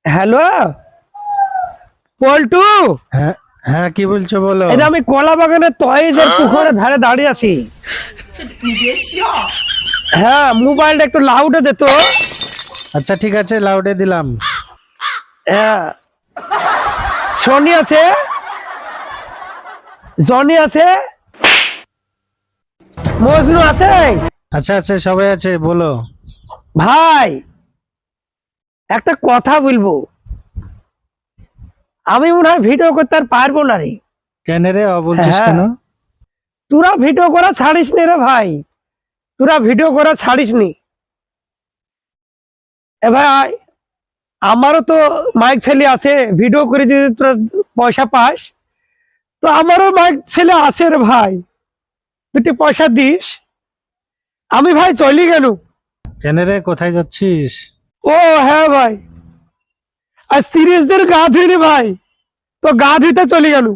Hello Paltu. হ্যাঁ হ্যাঁ, কি বলছো বলো। এই যে আমি কলা বাগানের তয়েজের পুকুরের ধারে দাঁড়িয়ে আছি। হ্যাঁ, মোবাইলটা একটু লাউডে দে তো। আচ্ছা ঠিক আছে, লাউডে দিলাম। হ্যাঁ, সনি আছে, জনি আছে, মজনু আছে। আচ্ছা আচ্ছা, সবাই আছে, বলো। ভাই একটা কথা বলবো, আমি মনে হয় ভিডিও করতে আর পারবো না রে। কেন রে, বলছিস হ্যাঁ, কেন? তোরা ভিডিও করা ছাড়িস নি রে ভাই, তোরা ভিডিও করা ছাড়িস নি। এ ভাই, আমারও তো মাইক ছেলে আছে, ভিডিও করে যদি তোরা পয়সা পাস, তো আমারও মাইক ছেলে আছে রে ভাই, দুটি পয়সা দিস। আমি ভাই চলি গেল। কেন রে, কোথায় যাচ্ছিস? ও হ্যাঁ ভাই, আজ 30 দিন গা ধুইনি ভাই, তো গা ধুইতে চলে গেল।